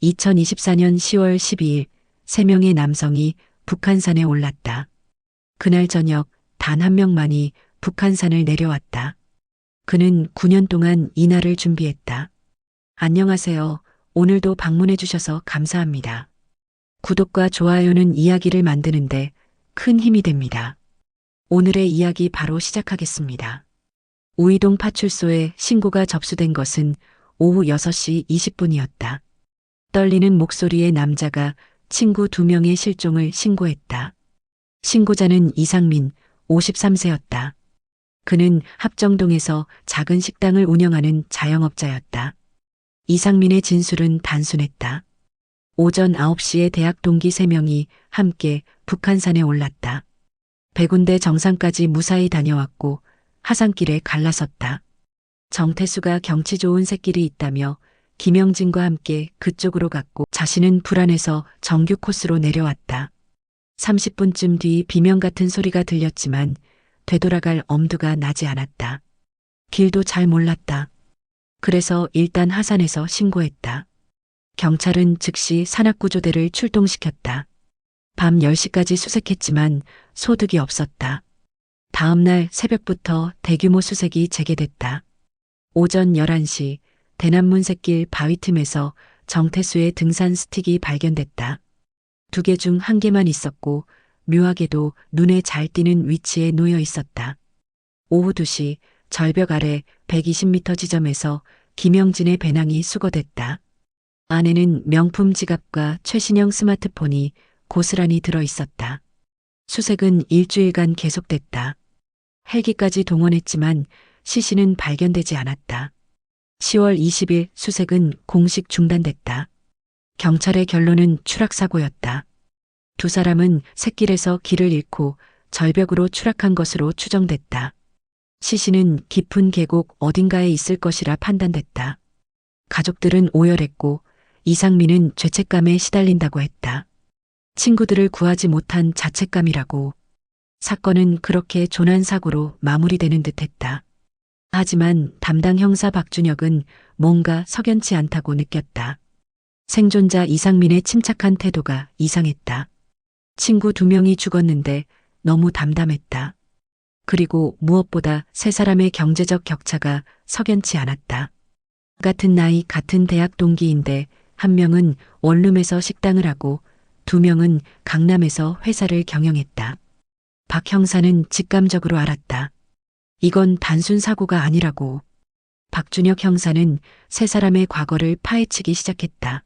2024년 10월 12일 3명의 남성이 북한산에 올랐다. 그날 저녁 단 한 명만이 북한산을 내려왔다. 그는 9년 동안 이날을 준비했다. 안녕하세요. 오늘도 방문해 주셔서 감사합니다. 구독과 좋아요는 이야기를 만드는데 큰 힘이 됩니다. 오늘의 이야기 바로 시작하겠습니다. 우이동 파출소에 신고가 접수된 것은 오후 6시 20분이었다. 떨리는 목소리의 남자가 친구 2명의 실종을 신고했다. 신고자는 이상민, 53세였다. 그는 합정동에서 작은 식당을 운영하는 자영업자였다. 이상민의 진술은 단순했다. 오전 9시에 대학 동기 3명이 함께 북한산에 올랐다. 백운대 정상까지 무사히 다녀왔고 하산길에 갈라섰다. 정태수가 경치 좋은 샛길이 있다며 김영진과 함께 그쪽으로 갔고 자신은 불안해서 정규 코스로 내려왔다. 30분쯤 뒤 비명 같은 소리가 들렸지만 되돌아갈 엄두가 나지 않았다. 길도 잘 몰랐다. 그래서 일단 하산해서 신고했다. 경찰은 즉시 산악구조대를 출동시켰다. 밤 10시까지 수색했지만 소득이 없었다. 다음 날 새벽부터 대규모 수색이 재개됐다. 오전 11시 대남문 샛길 바위 틈에서 정태수의 등산 스틱이 발견됐다. 2개 중 1개만 있었고 묘하게도 눈에 잘 띄는 위치에 놓여 있었다. 오후 2시 절벽 아래 120m 지점에서 김영진의 배낭이 수거됐다. 안에는 명품 지갑과 최신형 스마트폰이 고스란히 들어 있었다. 수색은 일주일간 계속됐다. 헬기까지 동원했지만 시신은 발견되지 않았다. 10월 20일 수색은 공식 중단됐다. 경찰의 결론은 추락사고였다. 2 사람은 샛길에서 길을 잃고 절벽으로 추락한 것으로 추정됐다. 시신은 깊은 계곡 어딘가에 있을 것이라 판단됐다. 가족들은 오열했고 이상민은 죄책감에 시달린다고 했다. 친구들을 구하지 못한 자책감이라고. 사건은 그렇게 조난사고로 마무리되는 듯했다. 하지만 담당 형사 박준혁은 뭔가 석연치 않다고 느꼈다. 생존자 이상민의 침착한 태도가 이상했다. 친구 2명이 죽었는데 너무 담담했다. 그리고 무엇보다 3사람의 경제적 격차가 석연치 않았다. 같은 나이 같은 대학 동기인데 1명은 원룸에서 식당을 하고 2명은 강남에서 회사를 경영했다. 박 형사는 직감적으로 알았다. 이건 단순 사고가 아니라고. 박준혁 형사는 3사람의 과거를 파헤치기 시작했다.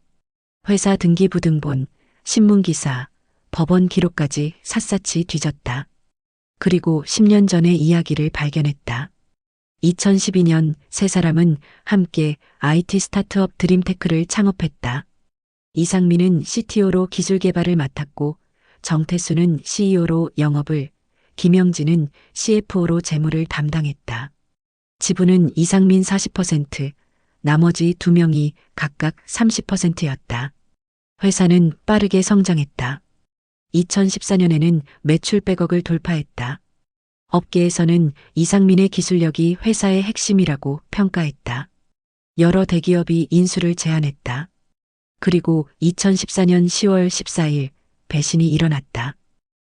회사 등기부등본, 신문기사, 법원 기록까지 샅샅이 뒤졌다. 그리고 10년 전의 이야기를 발견했다. 2012년 3사람은 함께 IT 스타트업 드림테크를 창업했다. 이상민은 CTO로 기술 개발을 맡았고 정태수는 CEO로 영업을, 김영진은 CFO로 재무를 담당했다. 지분은 이상민 40%, 나머지 2명이 각각 30%였다. 회사는 빠르게 성장했다. 2014년에는 매출 100억을 돌파했다. 업계에서는 이상민의 기술력이 회사의 핵심이라고 평가했다. 여러 대기업이 인수를 제안했다. 그리고 2014년 10월 14일 배신이 일어났다.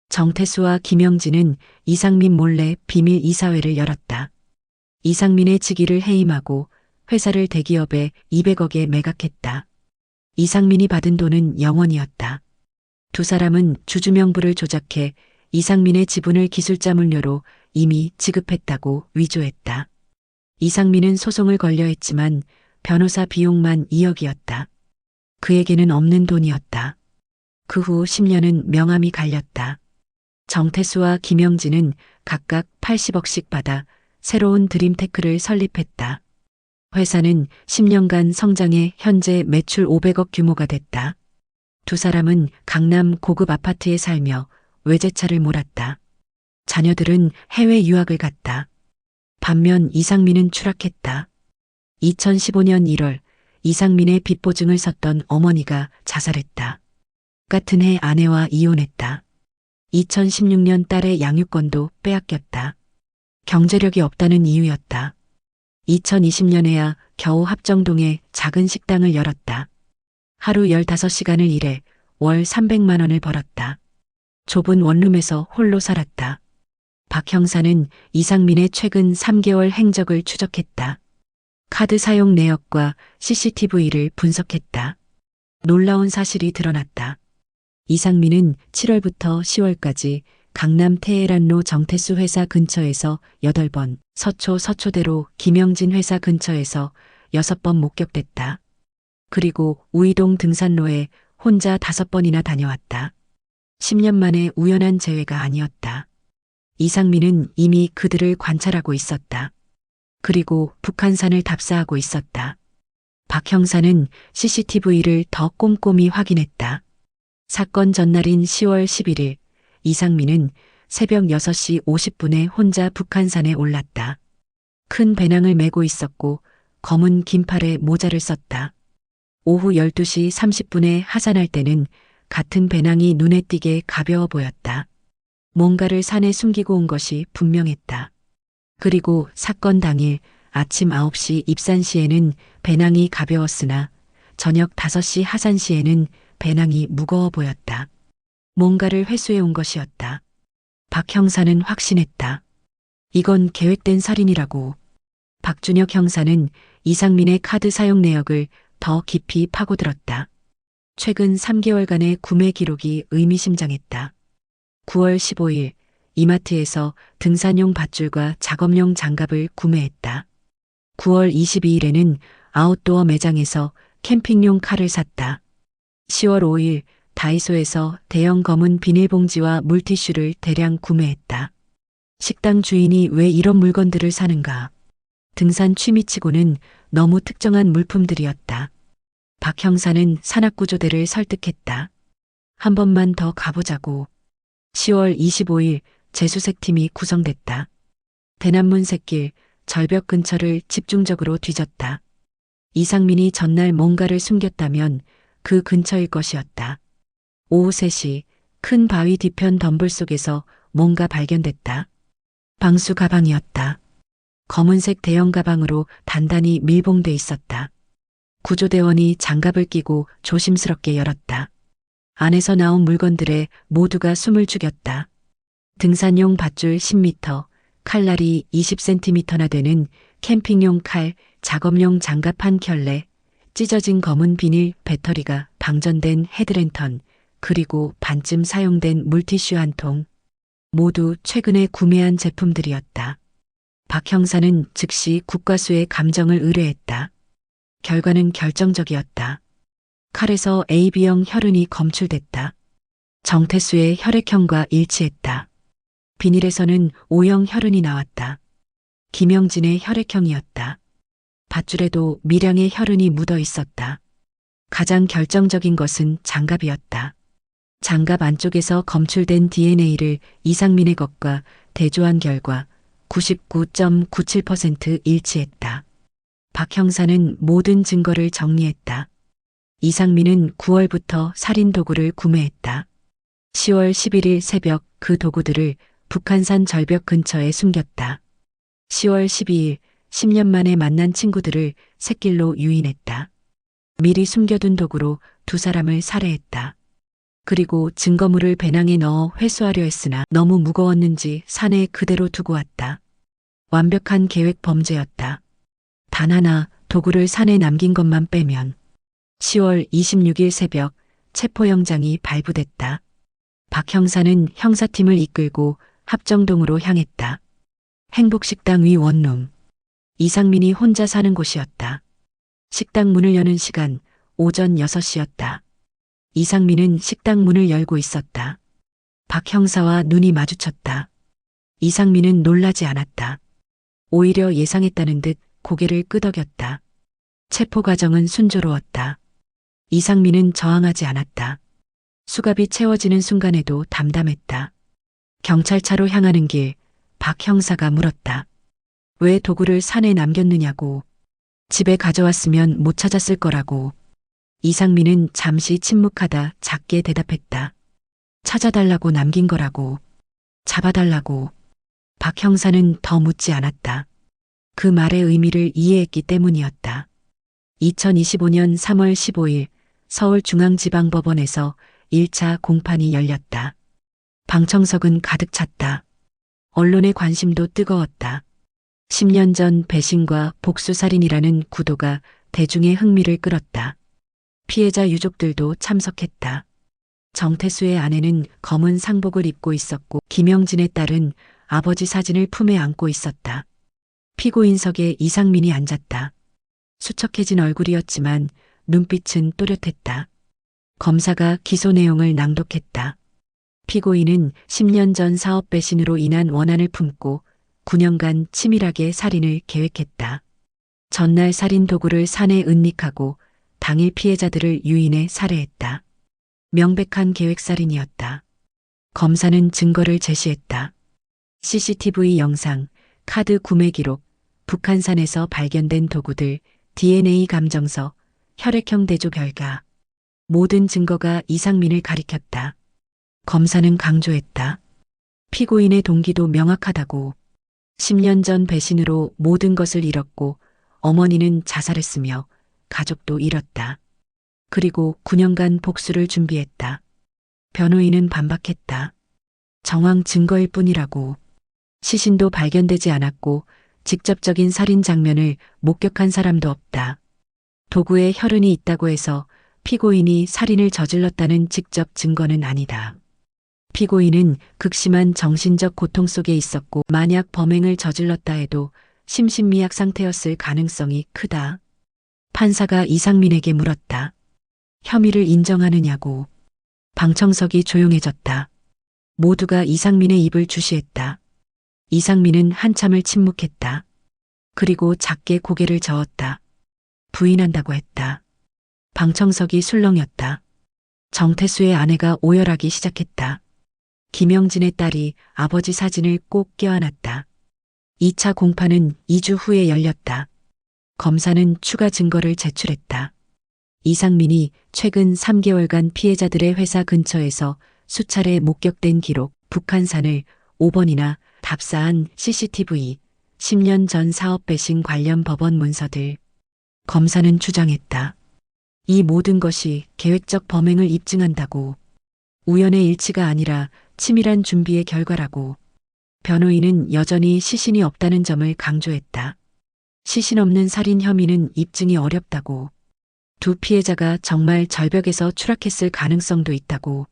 정태수와 김영진은 이상민 몰래 비밀 이사회를 열었다. 이상민의 직위를 해임하고 회사를 대기업에 200억에 매각했다. 이상민이 받은 돈은 0원이었다. 2 사람은 주주명부를 조작해 이상민의 지분을 기술자 물료로 이미 지급했다고 위조했다. 이상민은 소송을 걸려 했지만 변호사 비용만 2억이었다. 그에게는 없는 돈이었다. 그 후 10년은 명함이 갈렸다. 정태수와 김영진은 각각 80억씩 받아 새로운 드림테크를 설립했다. 회사는 10년간 성장해 현재 매출 500억 규모가 됐다. 2 사람은 강남 고급 아파트에 살며 외제차를 몰았다. 자녀들은 해외 유학을 갔다. 반면 이상민은 추락했다. 2015년 1월 이상민의 빚 보증을 섰던 어머니가 자살했다. 같은 해 아내와 이혼했다. 2016년 딸의 양육권도 빼앗겼다. 경제력이 없다는 이유였다. 2020년에야 겨우 합정동에 작은 식당을 열었다. 하루 15시간을 일해 월 300만 원을 벌었다. 좁은 원룸에서 홀로 살았다. 박 형사는 이상민의 최근 3개월 행적을 추적했다. 카드 사용 내역과 CCTV를 분석했다. 놀라운 사실이 드러났다. 이상민은 7월부터 10월까지 강남 테헤란로 정태수 회사 근처에서 8번, 서초대로 김영진 회사 근처에서 6번 목격됐다. 그리고 우이동 등산로에 혼자 5번이나 다녀왔다. 10년 만에 우연한 재회가 아니었다. 이상민은 이미 그들을 관찰하고 있었다. 그리고 북한산을 답사하고 있었다. 박 형사는 CCTV를 더 꼼꼼히 확인했다. 사건 전날인 10월 11일 이상민은 새벽 6시 50분에 혼자 북한산에 올랐다. 큰 배낭을 메고 있었고 검은 긴팔에 모자를 썼다. 오후 12시 30분에 하산할 때는 같은 배낭이 눈에 띄게 가벼워 보였다. 뭔가를 산에 숨기고 온 것이 분명했다. 그리고 사건 당일 아침 9시 입산 시에는 배낭이 가벼웠으나 저녁 5시 하산 시에는 배낭이 무거워 보였다. 뭔가를 회수해 온 것이었다. 박 형사는 확신했다. 이건 계획된 살인이라고. 박준혁 형사는 이상민의 카드 사용 내역을 더 깊이 파고들었다. 최근 3개월간의 구매 기록이 의미심장했다. 9월 15일 이마트에서 등산용 밧줄과 작업용 장갑을 구매했다. 9월 22일에는 아웃도어 매장에서 캠핑용 칼을 샀다. 10월 5일 다이소에서 대형 검은 비닐봉지와 물티슈를 대량 구매했다. 식당 주인이 왜 이런 물건들을 사는가? 등산 취미치고는 너무 특정한 물품들이었다. 박 형사는 산악구조대를 설득했다. 한 번만 더 가보자고. 10월 25일 재수색팀이 구성됐다. 대남문 샛길, 절벽 근처를 집중적으로 뒤졌다. 이상민이 전날 뭔가를 숨겼다면 그 근처일 것이었다. 오후 3시 큰 바위 뒤편 덤불 속에서 뭔가 발견됐다. 방수 가방이었다. 검은색 대형 가방으로 단단히 밀봉돼 있었다. 구조대원이 장갑을 끼고 조심스럽게 열었다. 안에서 나온 물건들에 모두가 숨을 죽였다. 등산용 밧줄 10m, 칼날이 20cm나 되는 캠핑용 칼, 작업용 장갑 한 켤레, 찢어진 검은 비닐 배터리가 방전된 헤드랜턴, 그리고 반쯤 사용된 물티슈 한 통. 모두 최근에 구매한 제품들이었다. 박 형사는 즉시 국과수에 감정을 의뢰했다. 결과는 결정적이었다. 칼에서 AB형 혈흔이 검출됐다. 정태수의 혈액형과 일치했다. 비닐에서는 O형 혈흔이 나왔다. 김영진의 혈액형이었다. 밧줄에도 미량의 혈흔이 묻어 있었다. 가장 결정적인 것은 장갑이었다. 장갑 안쪽에서 검출된 DNA를 이상민의 것과 대조한 결과 99.97% 일치했다. 박 형사는 모든 증거를 정리했다. 이상민은 9월부터 살인 도구를 구매했다. 10월 11일 새벽 그 도구들을 북한산 절벽 근처에 숨겼다. 10월 12일 10년 만에 만난 친구들을 샛길로 유인했다. 미리 숨겨둔 도구로 두 사람을 살해했다. 그리고 증거물을 배낭에 넣어 회수하려 했으나 너무 무거웠는지 산에 그대로 두고 왔다. 완벽한 계획 범죄였다. 단 하나 도구를 산에 남긴 것만 빼면. 10월 26일 새벽 체포영장이 발부됐다. 박 형사는 형사팀을 이끌고 합정동으로 향했다. 행복식당 위 원룸. 이상민이 혼자 사는 곳이었다. 식당 문을 여는 시간 오전 6시였다. 이상민은 식당 문을 열고 있었다. 박 형사와 눈이 마주쳤다. 이상민은 놀라지 않았다. 오히려 예상했다는 듯 고개를 끄덕였다. 체포 과정은 순조로웠다. 이상민은 저항하지 않았다. 수갑이 채워지는 순간에도 담담했다. 경찰차로 향하는 길, 박 형사가 물었다. 왜 도구를 산에 남겼느냐고. 집에 가져왔으면 못 찾았을 거라고. 이상민은 잠시 침묵하다 작게 대답했다. 찾아달라고 남긴 거라고. 잡아달라고. 박 형사는 더 묻지 않았다. 그 말의 의미를 이해했기 때문이었다. 2025년 3월 15일 서울중앙지방법원에서 1차 공판이 열렸다. 방청석은 가득 찼다. 언론의 관심도 뜨거웠다. 10년 전 배신과 복수살인이라는 구도가 대중의 흥미를 끌었다. 피해자 유족들도 참석했다. 정태수의 아내는 검은 상복을 입고 있었고 김영진의 딸은 아버지 사진을 품에 안고 있었다. 피고인석에 이상민이 앉았다. 수척해진 얼굴이었지만 눈빛은 또렷했다. 검사가 기소 내용을 낭독했다. 피고인은 10년 전 사업 배신으로 인한 원한을 품고 9년간 치밀하게 살인을 계획했다. 전날 살인 도구를 산에 은닉하고 당일 피해자들을 유인해 살해했다. 명백한 계획살인이었다. 검사는 증거를 제시했다. CCTV 영상, 카드 구매 기록, 북한산에서 발견된 도구들, DNA 감정서, 혈액형 대조 결과. 모든 증거가 이상민을 가리켰다. 검사는 강조했다. 피고인의 동기도 명확하다고. 10년 전 배신으로 모든 것을 잃었고 어머니는 자살했으며 가족도 잃었다. 그리고 9년간 복수를 준비했다. 변호인은 반박했다. 정황 증거일 뿐이라고. 시신도 발견되지 않았고 직접적인 살인 장면을 목격한 사람도 없다. 도구에 혈흔이 있다고 해서 피고인이 살인을 저질렀다는 직접 증거는 아니다. 피고인은 극심한 정신적 고통 속에 있었고 만약 범행을 저질렀다 해도 심신미약 상태였을 가능성이 크다. 판사가 이상민에게 물었다. 혐의를 인정하느냐고. 방청석이 조용해졌다. 모두가 이상민의 입을 주시했다. 이상민은 한참을 침묵했다. 그리고 작게 고개를 저었다. 부인한다고 했다. 방청석이 술렁였다. 정태수의 아내가 오열하기 시작했다. 김영진의 딸이 아버지 사진을 꼭 껴안았다. 2차 공판은 2주 후에 열렸다. 검사는 추가 증거를 제출했다. 이상민이 최근 3개월간 피해자들의 회사 근처에서 수차례 목격된 기록, 북한산을 5번이나 답사한 CCTV, 10년 전 사업 배신 관련 법원 문서들. 검사는 주장했다. 이 모든 것이 계획적 범행을 입증한다고. 우연의 일치가 아니라 치밀한 준비의 결과라고. 변호인은 여전히 시신이 없다는 점을 강조했다. 시신 없는 살인 혐의는 입증이 어렵다고. 두 피해자가 정말 절벽에서 추락했을 가능성도 있다고.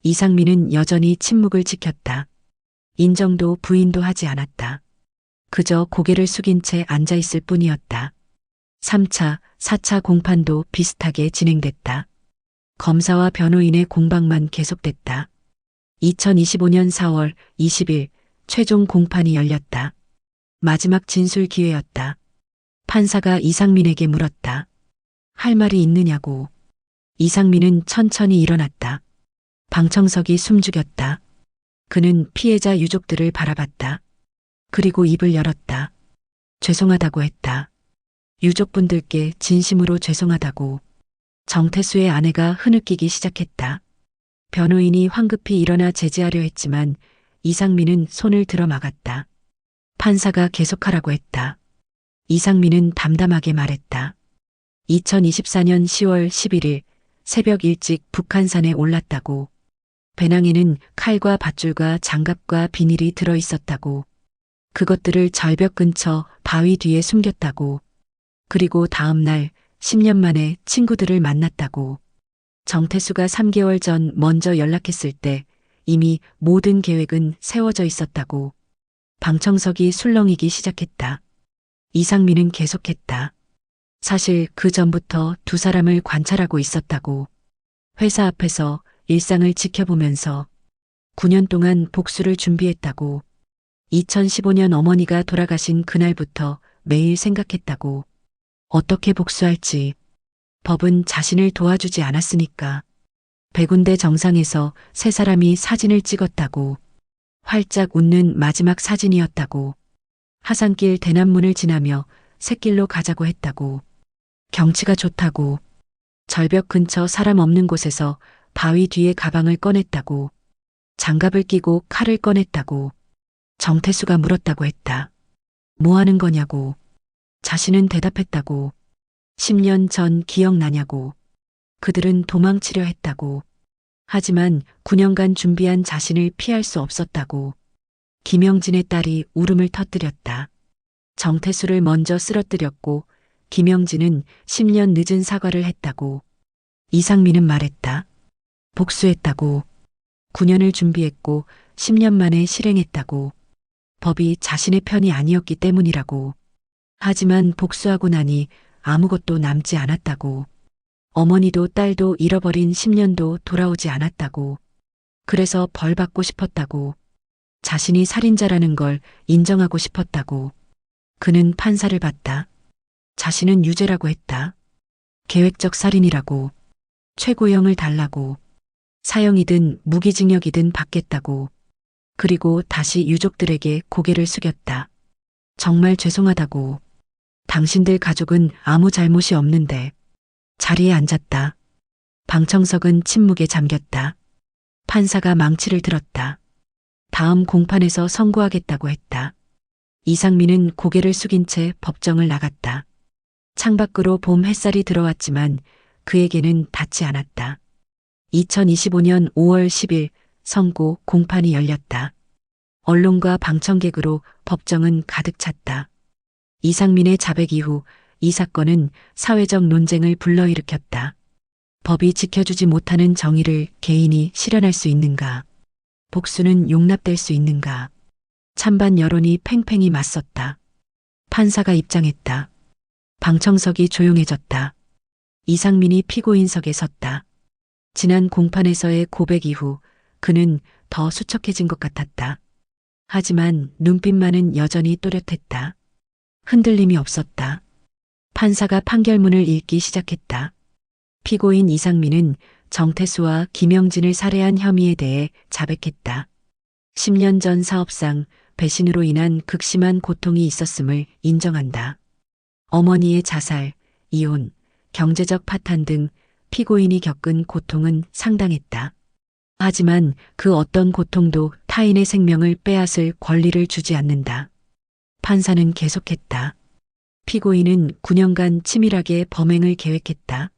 이상민은 여전히 침묵을 지켰다. 인정도 부인도 하지 않았다. 그저 고개를 숙인 채 앉아있을 뿐이었다. 3차, 4차 공판도 비슷하게 진행됐다. 검사와 변호인의 공방만 계속됐다. 2025년 4월 20일 최종 공판이 열렸다. 마지막 진술 기회였다. 판사가 이상민에게 물었다. 할 말이 있느냐고. 이상민은 천천히 일어났다. 방청석이 숨죽였다. 그는 피해자 유족들을 바라봤다. 그리고 입을 열었다. 죄송하다고 했다. 유족분들께 진심으로 죄송하다고. 정태수의 아내가 흐느끼기 시작했다. 변호인이 황급히 일어나 제지하려 했지만 이상민은 손을 들어 막았다. 판사가 계속하라고 했다. 이상민은 담담하게 말했다. 2024년 10월 11일 새벽 일찍 북한산에 올랐다고. 배낭에는 칼과 밧줄과 장갑과 비닐이 들어 있었다고. 그것들을 절벽 근처 바위 뒤에 숨겼다고. 그리고 다음 날 10년 만에 친구들을 만났다고. 정태수가 3개월 전 먼저 연락했을 때 이미 모든 계획은 세워져 있었다고. 방청석이 술렁이기 시작했다. 이상민은 계속했다. 사실 그 전부터 두 사람을 관찰하고 있었다고. 회사 앞에서 일상을 지켜보면서 9년 동안 복수를 준비했다고. 2015년 어머니가 돌아가신 그날부터 매일 생각했다고. 어떻게 복수할지. 법은 자신을 도와주지 않았으니까. 백운대 정상에서 세 사람이 사진을 찍었다고. 활짝 웃는 마지막 사진이었다고. 하산길 대남문을 지나며 샛길로 가자고 했다고. 경치가 좋다고. 절벽 근처 사람 없는 곳에서 바위 뒤에 가방을 꺼냈다고. 장갑을 끼고 칼을 꺼냈다고. 정태수가 물었다고 했다. 뭐 하는 거냐고. 자신은 대답했다고. 10년 전 기억나냐고. 그들은 도망치려 했다고. 하지만 9년간 준비한 자신을 피할 수 없었다고. 김영진의 딸이 울음을 터뜨렸다. 정태수를 먼저 쓰러뜨렸고 김영진은 10년 늦은 사과를 했다고. 이상민은 말했다. 복수했다고. 9년을 준비했고 10년 만에 실행했다고. 법이 자신의 편이 아니었기 때문이라고. 하지만 복수하고 나니 아무것도 남지 않았다고. 어머니도 딸도 잃어버린 10년도 돌아오지 않았다고. 그래서 벌 받고 싶었다고. 자신이 살인자라는 걸 인정하고 싶었다고. 그는 판사를 봤다. 자신은 유죄라고 했다. 계획적 살인이라고. 최고형을 달라고. 사형이든 무기징역이든 받겠다고. 그리고 다시 유족들에게 고개를 숙였다. 정말 죄송하다고. 당신들 가족은 아무 잘못이 없는데. 자리에 앉았다. 방청석은 침묵에 잠겼다. 판사가 망치를 들었다. 다음 공판에서 선고하겠다고 했다. 이상민은 고개를 숙인 채 법정을 나갔다. 창밖으로 봄 햇살이 들어왔지만 그에게는 닿지 않았다. 2025년 5월 10일 선고 공판이 열렸다. 언론과 방청객으로 법정은 가득 찼다. 이상민의 자백 이후 이 사건은 사회적 논쟁을 불러일으켰다. 법이 지켜주지 못하는 정의를 개인이 실현할 수 있는가? 복수는 용납될 수 있는가? 찬반 여론이 팽팽히 맞섰다. 판사가 입장했다. 방청석이 조용해졌다. 이상민이 피고인석에 섰다. 지난 공판에서의 고백 이후 그는 더 수척해진 것 같았다. 하지만 눈빛만은 여전히 또렷했다. 흔들림이 없었다. 판사가 판결문을 읽기 시작했다. 피고인 이상민은 정태수와 김영진을 살해한 혐의에 대해 자백했다. 10년 전 사업상 배신으로 인한 극심한 고통이 있었음을 인정한다. 어머니의 자살, 이혼, 경제적 파탄 등 피고인이 겪은 고통은 상당했다. 하지만 그 어떤 고통도 타인의 생명을 빼앗을 권리를 주지 않는다. 판사는 계속했다. 피고인은 9년간 치밀하게 범행을 계획했다.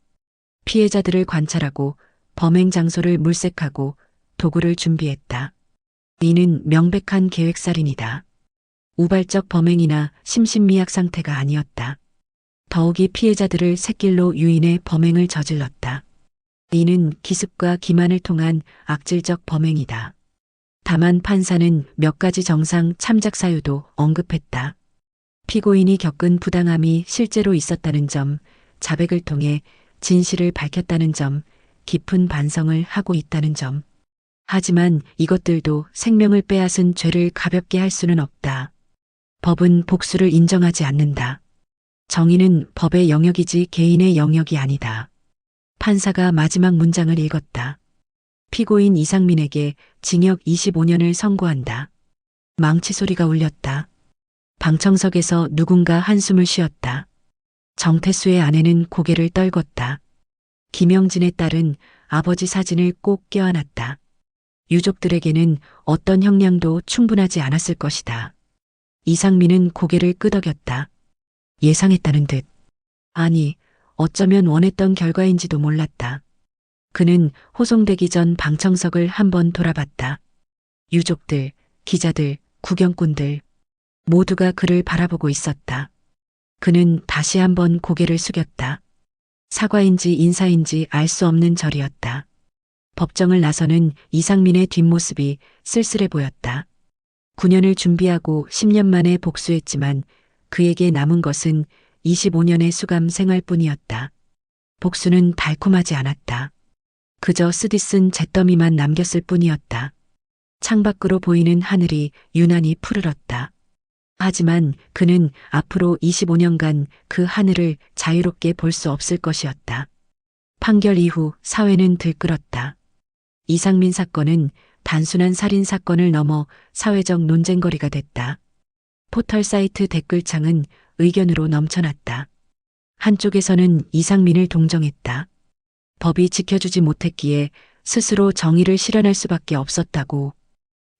피해자들을 관찰하고 범행 장소를 물색하고 도구를 준비했다. 이는 명백한 계획살인이다. 우발적 범행이나 심신미약 상태가 아니었다. 더욱이 피해자들을 샛길로 유인해 범행을 저질렀다. 이는 기습과 기만을 통한 악질적 범행이다. 다만 판사는 몇 가지 정상 참작 사유도 언급했다. 피고인이 겪은 부당함이 실제로 있었다는 점, 자백을 통해 진실을 밝혔다는 점, 깊은 반성을 하고 있다는 점. 하지만 이것들도 생명을 빼앗은 죄를 가볍게 할 수는 없다. 법은 복수를 인정하지 않는다. 정의는 법의 영역이지 개인의 영역이 아니다. 판사가 마지막 문장을 읽었다. 피고인 이상민에게 징역 25년을 선고한다. 망치 소리가 울렸다. 방청석에서 누군가 한숨을 쉬었다. 정태수의 아내는 고개를 떨궜다. 김영진의 딸은 아버지 사진을 꼭 껴안았다. 유족들에게는 어떤 형량도 충분하지 않았을 것이다. 이상민은 고개를 끄덕였다. 예상했다는 듯. 아니, 어쩌면 원했던 결과인지도 몰랐다. 그는 호송되기 전 방청석을 한번 돌아봤다. 유족들, 기자들, 구경꾼들 모두가 그를 바라보고 있었다. 그는 다시 한번 고개를 숙였다. 사과인지 인사인지 알 수 없는 절이었다. 법정을 나서는 이상민의 뒷모습이 쓸쓸해 보였다. 9년을 준비하고 10년 만에 복수했지만 그에게 남은 것은 25년의 수감 생활뿐이었다. 복수는 달콤하지 않았다. 그저 쓰디쓴 잿더미만 남겼을 뿐이었다. 창밖으로 보이는 하늘이 유난히 푸르렀다. 하지만 그는 앞으로 25년간 그 하늘을 자유롭게 볼 수 없을 것이었다. 판결 이후 사회는 들끓었다. 이상민 사건은 단순한 살인 사건을 넘어 사회적 논쟁거리가 됐다. 포털 사이트 댓글창은 의견으로 넘쳐났다. 한쪽에서는 이상민을 동정했다. 법이 지켜주지 못했기에 스스로 정의를 실현할 수밖에 없었다고.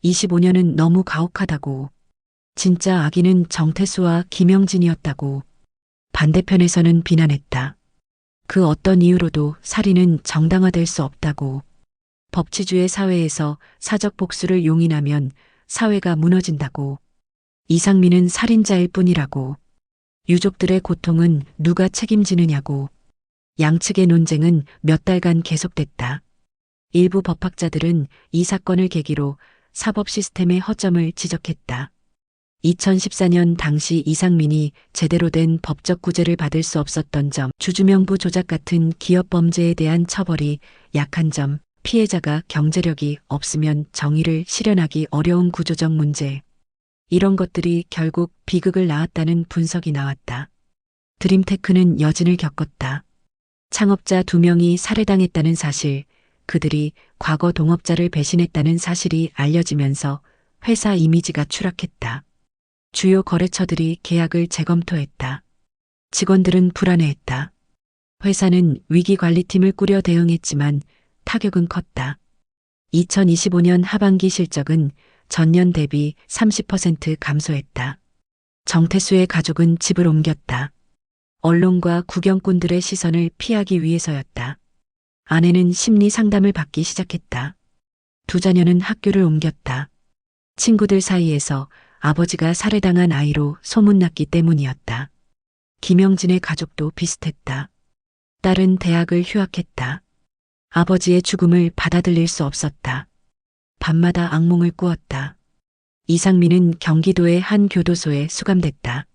25년은 너무 가혹하다고. 진짜 악인은 정태수와 김영진이었다고. 반대편에서는 비난했다. 그 어떤 이유로도 살인은 정당화될 수 없다고. 법치주의 사회에서 사적 복수를 용인하면 사회가 무너진다고. 이상민은 살인자일 뿐이라고. 유족들의 고통은 누가 책임지느냐고. 양측의 논쟁은 몇 달간 계속됐다. 일부 법학자들은 이 사건을 계기로 사법 시스템의 허점을 지적했다. 2014년 당시 이상민이 제대로 된 법적 구제를 받을 수 없었던 점, 주주명부 조작 같은 기업 범죄에 대한 처벌이 약한 점, 피해자가 경제력이 없으면 정의를 실현하기 어려운 구조적 문제. 이런 것들이 결국 비극을 낳았다는 분석이 나왔다. 드림테크는 여진을 겪었다. 창업자 2명이 살해당했다는 사실, 그들이 과거 동업자를 배신했다는 사실이 알려지면서 회사 이미지가 추락했다. 주요 거래처들이 계약을 재검토했다. 직원들은 불안해했다. 회사는 위기관리팀을 꾸려 대응했지만 타격은 컸다. 2025년 하반기 실적은 전년 대비 30% 감소했다. 정태수의 가족은 집을 옮겼다. 언론과 구경꾼들의 시선을 피하기 위해서였다. 아내는 심리 상담을 받기 시작했다. 2 자녀는 학교를 옮겼다. 친구들 사이에서 아버지가 살해당한 아이로 소문났기 때문이었다. 김영진의 가족도 비슷했다. 딸은 대학을 휴학했다. 아버지의 죽음을 받아들일 수 없었다. 밤마다 악몽을 꾸었다. 이상민은 경기도의 한 교도소에 수감됐다.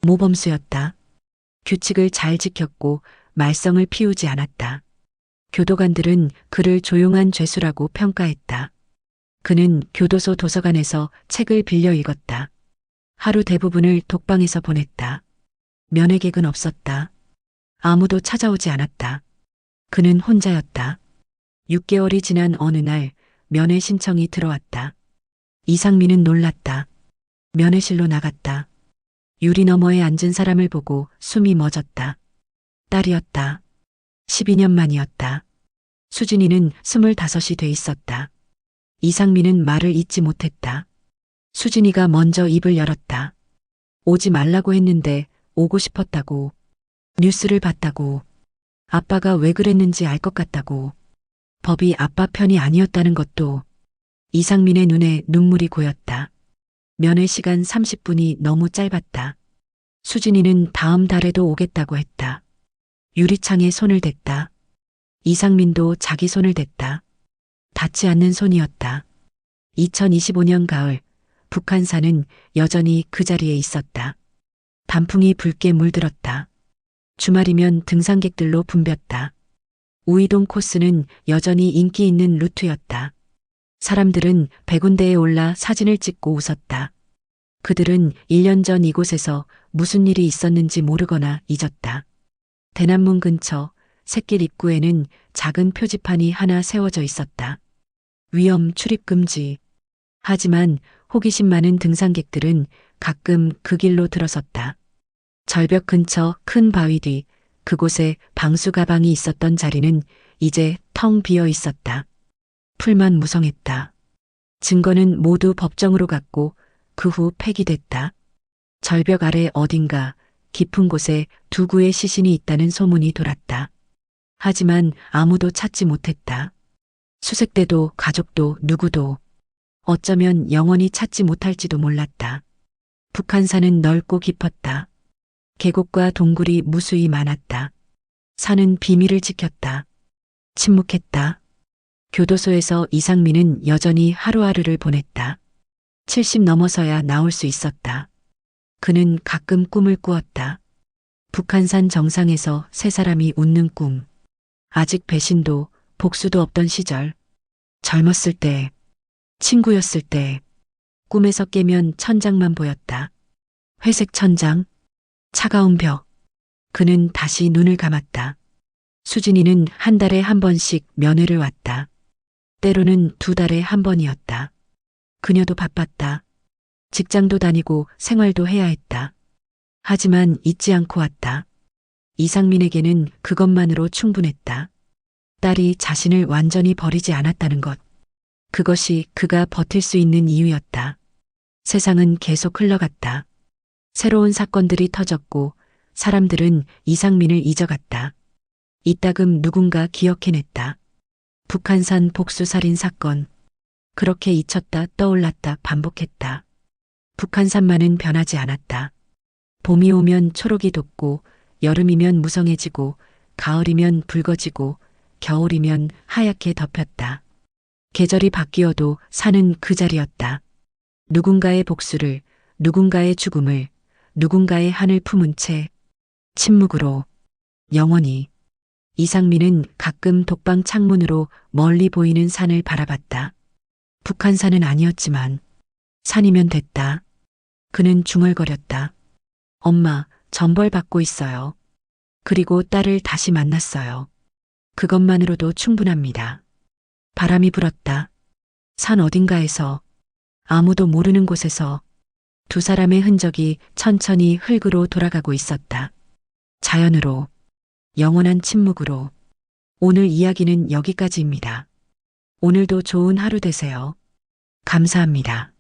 모범수였다. 규칙을 잘 지켰고 말썽을 피우지 않았다. 교도관들은 그를 조용한 죄수라고 평가했다. 그는 교도소 도서관에서 책을 빌려 읽었다. 하루 대부분을 독방에서 보냈다. 면회객은 없었다. 아무도 찾아오지 않았다. 그는 혼자였다. 6개월이 지난 어느 날 면회 신청이 들어왔다. 이상민은 놀랐다. 면회실로 나갔다. 유리 너머에 앉은 사람을 보고 숨이 멎었다. 딸이었다. 12년 만이었다. 수진이는 25이 돼 있었다. 이상민은 말을 잇지 못했다. 수진이가 먼저 입을 열었다. 오지 말라고 했는데 오고 싶었다고. 뉴스를 봤다고. 아빠가 왜 그랬는지 알 것 같다고. 법이 아빠 편이 아니었다는 것도. 이상민의 눈에 눈물이 고였다. 면회 시간 30분이 너무 짧았다. 수진이는 다음 달에도 오겠다고 했다. 유리창에 손을 댔다. 이상민도 자기 손을 댔다. 닿지 않는 손이었다. 2025년 가을, 북한산은 여전히 그 자리에 있었다. 단풍이 붉게 물들었다. 주말이면 등산객들로 붐볐다. 우이동 코스는 여전히 인기 있는 루트였다. 사람들은 100군데에 올라 사진을 찍고 웃었다. 그들은 1년 전 이곳에서 무슨 일이 있었는지 모르거나 잊었다. 대남문 근처 샛길 입구에는 작은 표지판이 하나 세워져 있었다. 위험 출입 금지. 하지만 호기심 많은 등산객들은 가끔 그 길로 들어섰다. 절벽 근처 큰 바위 뒤 그곳에 방수 가방이 있었던 자리는 이제 텅 비어 있었다. 풀만 무성했다. 증거는 모두 법정으로 갔고 그 후 폐기됐다. 절벽 아래 어딘가 깊은 곳에 2 구의 시신이 있다는 소문이 돌았다. 하지만 아무도 찾지 못했다. 수색대도 가족도 누구도 어쩌면 영원히 찾지 못할지도 몰랐다. 북한산은 넓고 깊었다. 계곡과 동굴이 무수히 많았다. 산은 비밀을 지켰다. 침묵했다. 교도소에서 이상민은 여전히 하루하루를 보냈다. 70 넘어서야 나올 수 있었다. 그는 가끔 꿈을 꾸었다. 북한산 정상에서 3 사람이 웃는 꿈. 아직 배신도 복수도 없던 시절. 젊었을 때, 친구였을 때, 꿈에서 깨면 천장만 보였다. 회색 천장, 차가운 벽. 그는 다시 눈을 감았다. 수진이는 1 달에 1 번씩 면회를 왔다. 때로는 2 달에 1 번이었다. 그녀도 바빴다. 직장도 다니고 생활도 해야 했다. 하지만 잊지 않고 왔다. 이상민에게는 그것만으로 충분했다. 딸이 자신을 완전히 버리지 않았다는 것. 그것이 그가 버틸 수 있는 이유였다. 세상은 계속 흘러갔다. 새로운 사건들이 터졌고 사람들은 이상민을 잊어갔다. 이따금 누군가 기억해냈다. 북한산 복수살인 사건. 그렇게 잊혔다 떠올랐다 반복했다. 북한산만은 변하지 않았다. 봄이 오면 초록이 돋고, 여름이면 무성해지고, 가을이면 붉어지고, 겨울이면 하얗게 덮였다. 계절이 바뀌어도 산은 그 자리였다. 누군가의 복수를, 누군가의 죽음을, 누군가의 한을 품은 채 침묵으로 영원히. 이상민은 가끔 독방 창문으로 멀리 보이는 산을 바라봤다. 북한산은 아니었지만 산이면 됐다. 그는 중얼거렸다. 엄마, 전벌 받고 있어요. 그리고 딸을 다시 만났어요. 그것만으로도 충분합니다. 바람이 불었다. 산 어딘가에서, 아무도 모르는 곳에서 두 사람의 흔적이 천천히 흙으로 돌아가고 있었다. 자연으로, 영원한 침묵으로. 오늘 이야기는 여기까지입니다. 오늘도 좋은 하루 되세요. 감사합니다.